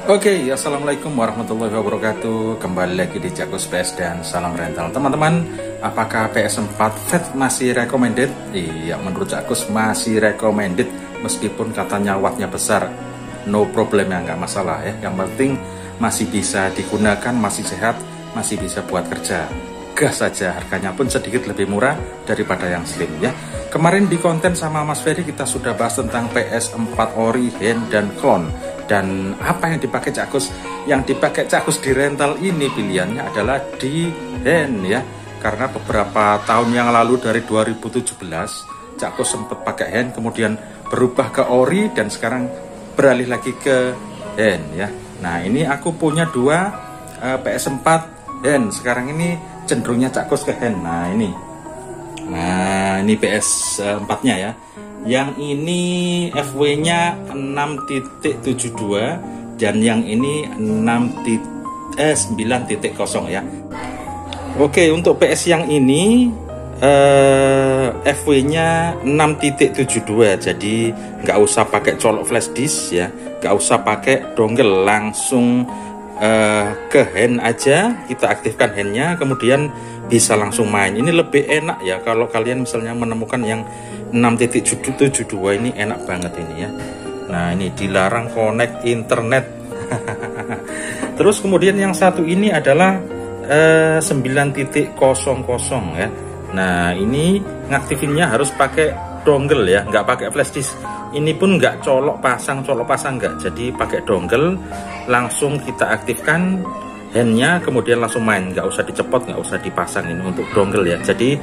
Oke, assalamualaikum warahmatullahi wabarakatuh. Kembali lagi di Cakkus PS dan salam rental. Teman-teman, apakah PS4 Fat masih recommended? Iya, menurut Cakkus masih recommended. Meskipun katanya wattnya besar, no problem ya, nggak masalah ya. Yang penting masih bisa digunakan, masih sehat, masih bisa buat kerja. Gas saja, harganya pun sedikit lebih murah daripada yang slim ya. Kemarin di konten sama Mas Ferry kita sudah bahas tentang PS4 ori, hand, dan clone. Dan apa yang dipakai Cakkus? Yang dipakai Cakkus di rental ini pilihannya adalah di hand ya. Karena beberapa tahun yang lalu dari 2017 Cakkus sempat pakai hand, kemudian berubah ke ori dan sekarang beralih lagi ke hand ya. Nah ini aku punya dua PS4 hand. Sekarang ini cenderungnya Cakkus ke hand. Nah ini PS4 nya ya. Yang ini FW-nya 6.72 dan yang ini 9.0 ya. Oke, untuk PS yang ini FW-nya 6.72, jadi nggak usah pakai colok flash disk ya, nggak usah pakai dongle, langsung ke hand aja, kita aktifkan handnya, kemudian bisa langsung main. Ini lebih enak ya kalau kalian misalnya menemukan yang 6.72 ini, enak banget ini ya. Nah ini dilarang connect internet. Terus kemudian yang satu ini adalah 9.00 ya. Nah ini ngaktifinnya harus pakai dongle ya, nggak pakai flash disk. Ini pun nggak colok pasang nggak, jadi pakai dongle langsung kita aktifkan handnya, kemudian langsung main, nggak usah dicepot, nggak usah dipasang. Ini untuk dongle ya. Jadi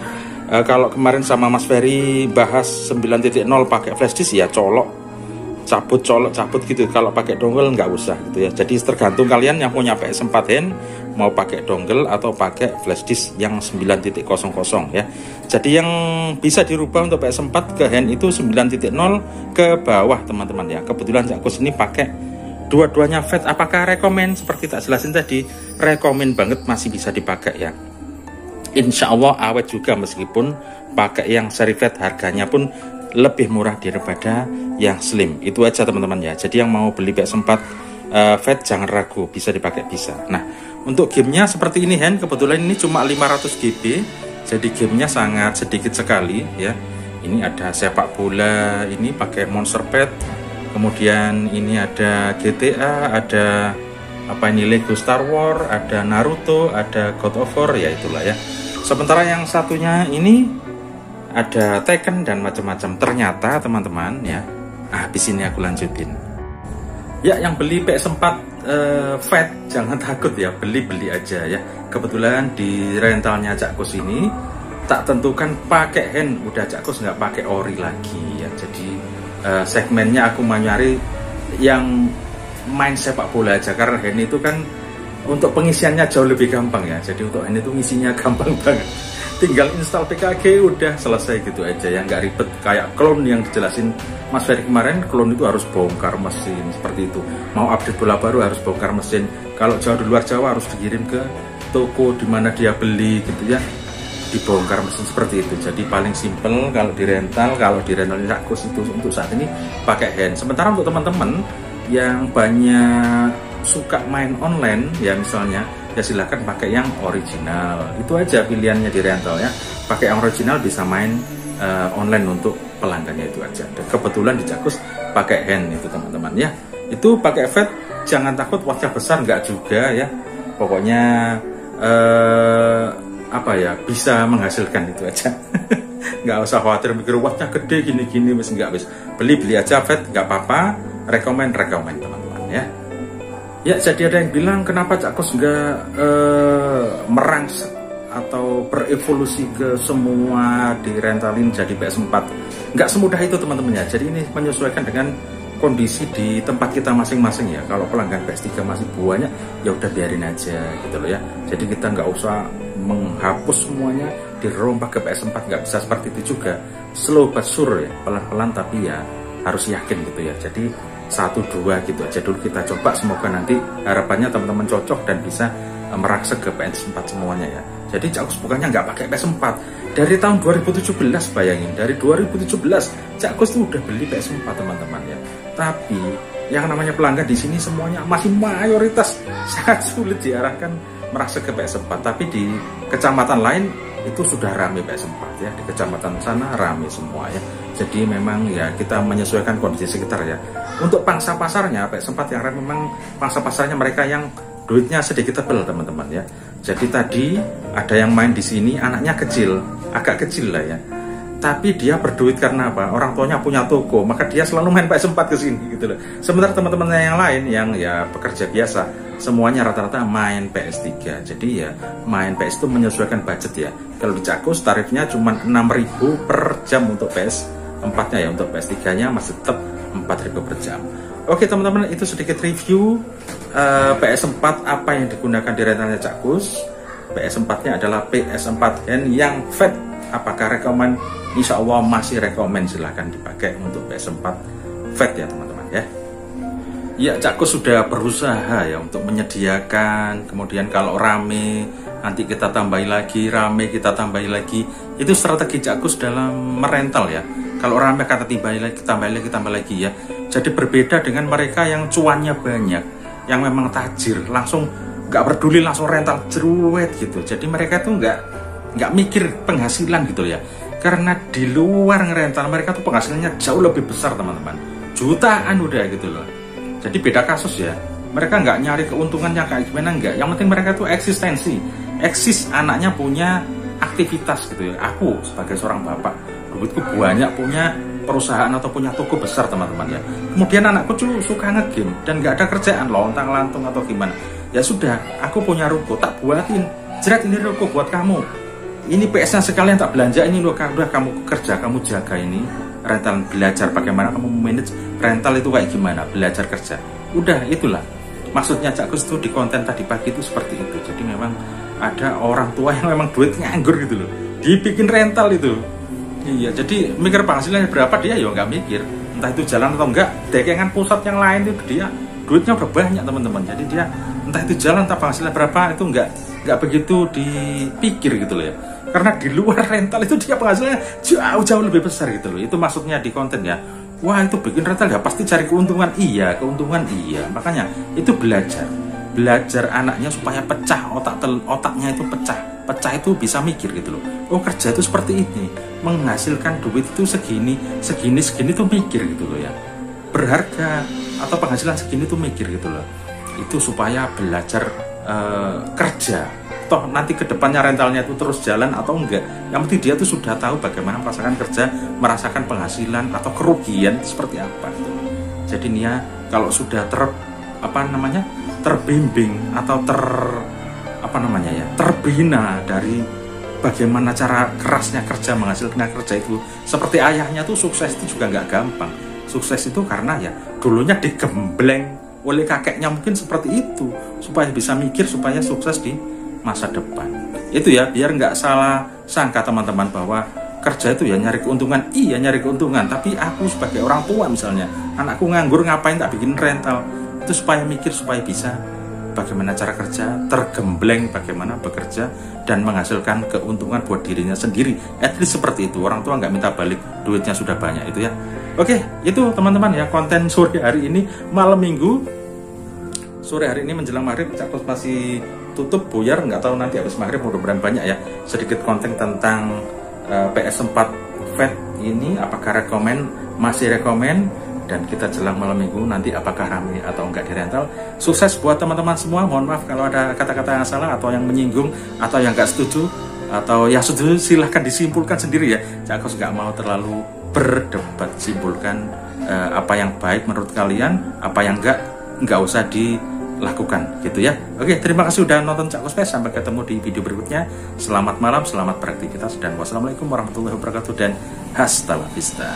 kalau kemarin sama Mas Ferry bahas 9.0 pakai flash disk ya colok cabut gitu. Kalau pakai dongle nggak usah gitu ya. Jadi tergantung kalian yang punya PS4 hand mau pakai dongle atau pakai flash disk yang 9.00 ya. Jadi yang bisa dirubah untuk PS4 ke hand itu 9.0 ke bawah teman-teman ya. Kebetulan Cakkus ini pakai dua-duanya Fat. Apakah rekomend? Seperti tak jelasin tadi, rekomend banget, masih bisa dipakai ya. Insya Allah awet juga meskipun pakai yang seri Fat, harganya pun lebih murah daripada yang slim. Itu aja teman-teman ya. Jadi yang mau beli PS4 Fat jangan ragu, bisa dipakai, bisa. Nah untuk gamenya seperti ini hand, kebetulan ini cuma 500 GB, jadi gamenya sangat sedikit sekali ya. Ini ada sepak bola, ini pakai Monster Pad, kemudian ini ada GTA, ada apa ini, Lego Star Wars, ada Naruto, ada God of War, ya itulah ya. Sementara yang satunya ini ada Tekken dan macam-macam. Ternyata teman-teman ya, habis ini aku lanjutin. Ya, yang beli PS4 Fat jangan takut ya, beli aja ya. Kebetulan di rentalnya Cakkus ini tak tentukan pakai hand, udah Cakkus nggak pakai ori lagi ya. Jadi segmennya aku mau nyari yang main sepak bola aja, karena hand itu kan untuk pengisiannya jauh lebih gampang ya. Jadi untuk hand itu ngisinya gampang banget, tinggal install PKG udah selesai gitu aja ya, nggak ribet kayak clone yang dijelasin Mas Ferry kemarin. Clone itu harus bongkar mesin seperti itu, mau update bola baru harus bongkar mesin, kalau jauh di luar Jawa harus dikirim ke toko dimana dia beli gitu ya, dibongkar mesin seperti itu. Jadi paling simple kalau di rental Cakkus itu untuk saat ini pakai hand. Sementara untuk teman-teman yang banyak suka main online ya misalnya, ya silahkan pakai yang original. Itu aja pilihannya di rental ya, pakai yang original bisa main online untuk pelanggannya, itu aja. Dan kebetulan di Cakkus pakai hand itu teman-teman ya. Itu pakai Fat jangan takut wattnya besar, nggak juga ya, pokoknya apa ya, bisa menghasilkan, itu aja. Nggak usah khawatir mikir wattnya gede gini wis, nggak, wis beli aja Fat, nggak apa-apa. Rekomend teman-teman ya. Ya, jadi ada yang bilang kenapa Cakkus nggak merangsek atau berevolusi ke semua di rentalin jadi PS4. Nggak semudah itu teman-teman ya. Jadi ini menyesuaikan dengan kondisi di tempat kita masing-masing ya. Kalau pelanggan PS3 masih banyak, ya udah biarin aja gitu loh ya. Jadi kita nggak usah menghapus semuanya dirombak ke PS4, nggak bisa seperti itu juga. Slow but sure ya, pelan-pelan tapi ya harus yakin gitu ya. Jadi 1-2 gitu aja dulu kita coba, semoga nanti harapannya teman-teman cocok dan bisa merangsek ke PS4 semuanya ya. Jadi Cakkus bukannya nggak pakai PS4 dari tahun 2017, bayangin dari 2017 Cakkus tuh udah beli PS4 teman-teman ya. Tapi yang namanya pelanggan di sini semuanya masih mayoritas sangat sulit diarahkan merasa ke PS4. Tapi di kecamatan lain itu sudah rame PS4 ya, di kecamatan sana rame semua ya. Jadi memang ya kita menyesuaikan kondisi sekitar ya. Untuk pangsa pasarnya PS4 yang rame memang pangsa pasarnya mereka yang duitnya sedikit tebal teman-teman ya. Jadi tadi ada yang main di sini anaknya kecil, agak kecil lah ya. Tapi dia berduit karena apa? Orang tuanya punya toko, maka dia selalu main PS4 ke sini gitu loh. Sementara teman-teman yang lain yang ya pekerja biasa, semuanya rata-rata main PS3. Jadi ya main PS itu menyesuaikan budget ya. Kalau di Cakus tarifnya cuma 6.000 per jam untuk PS4-nya ya, untuk PS3-nya masih tetap 4.000 per jam. Oke teman-teman, itu sedikit review PS4 apa yang digunakan di rentalnya Cakus. PS4-nya adalah PS4N yang fat. Apakah rekomen? Insya Allah masih rekomen, silahkan dipakai untuk PS4 fat ya teman-teman ya. Ya Cakus sudah berusaha ya untuk menyediakan, kemudian kalau rame nanti kita tambahi lagi, rame kita tambahi lagi. Itu strategi Cakus dalam merental ya. Kalau rame kata tambah lagi ya. Jadi berbeda dengan mereka yang cuannya banyak, yang memang tajir, langsung nggak peduli, langsung rental jeruet gitu. Jadi mereka tuh nggak mikir penghasilan gitu ya. Karena di luar ngerental mereka tuh penghasilannya jauh lebih besar teman-teman, jutaan udah gitu loh. Jadi beda kasus ya. Mereka nggak nyari keuntungannya kayak gimana, nggak. Yang penting mereka tuh eksistensi, eksis, anaknya punya aktivitas gitu ya. Aku sebagai seorang bapak, duitku banyak, punya perusahaan atau punya toko besar teman-teman ya. Kemudian anakku tuh suka ngegame dan nggak ada kerjaan, lontang-lantung atau gimana. Ya sudah, aku punya ruko, tak buatin. Jerat, ini ruko buat kamu. Ini PS-nya sekalian tak belanja, ini udah kamu kerja, kamu jaga ini rental, belajar bagaimana kamu manage rental itu kayak gimana, belajar kerja. Udah itulah maksudnya Cakus tuh di konten tadi pagi itu seperti itu. Jadi memang ada orang tua yang memang duit nganggur gitu loh, dibikin rental itu. Iya, jadi mikir penghasilannya berapa dia ya nggak mikir, entah itu jalan atau enggak. Dekengan pusat yang lain itu dia duitnya udah banyak teman-teman. Jadi dia entah itu jalan entah penghasilan berapa itu nggak begitu dipikir gitu loh ya. Karena di luar rental itu dia penghasilannya jauh-jauh lebih besar gitu loh. Itu maksudnya di konten ya. Wah itu bikin rental ya pasti cari keuntungan. Iya, keuntungan iya. Makanya itu belajar anaknya supaya pecah otaknya itu pecah itu bisa mikir gitu loh. Oh kerja itu seperti ini, menghasilkan duit itu segini tuh mikir gitu loh ya. Berharga atau penghasilan segini tuh mikir gitu loh. Itu supaya belajar kerja. Toh nanti kedepannya rentalnya itu terus jalan atau enggak, yang penting dia tuh sudah tahu bagaimana merasakan kerja, merasakan penghasilan atau kerugian seperti apa. Jadi Nia kalau sudah terbimbing atau terbina dari bagaimana cara kerasnya kerja, menghasilkan kerja itu seperti ayahnya tuh sukses itu juga nggak gampang. Sukses itu karena ya dulunya digembleng oleh kakeknya mungkin seperti itu supaya bisa mikir supaya sukses di masa depan. Itu ya biar nggak salah sangka teman-teman bahwa kerja itu ya nyari keuntungan. Iya nyari keuntungan, tapi aku sebagai orang tua misalnya anakku nganggur ngapain tak bikin rental, itu supaya mikir supaya bisa bagaimana cara kerja, tergembleng bagaimana bekerja dan menghasilkan keuntungan buat dirinya sendiri. At least seperti itu, orang tua nggak minta balik duitnya sudah banyak itu ya. Oke, itu teman-teman ya konten sore hari ini, malam minggu. Sore hari ini menjelang maghrib Cakus masih tutup buyar, nggak tahu nanti habis maghrib mudah-mudahan banyak ya sedikit konten tentang PS4 fat ini. Apakah masih rekomen, dan kita jelang malam minggu nanti apakah ramai atau enggak di rental. Sukses buat teman-teman semua. Mohon maaf kalau ada kata-kata yang salah atau yang menyinggung atau yang nggak setuju atau yang setuju silahkan disimpulkan sendiri ya. Cakus nggak mau terlalu berdebat, simpulkan apa yang baik menurut kalian, apa yang nggak usah dilakukan gitu ya. Oke, terima kasih udah nonton Cakus PS. Sampai ketemu di video berikutnya. Selamat malam, selamat beraktivitas, dan wassalamualaikum warahmatullahi wabarakatuh, dan hasta la vista.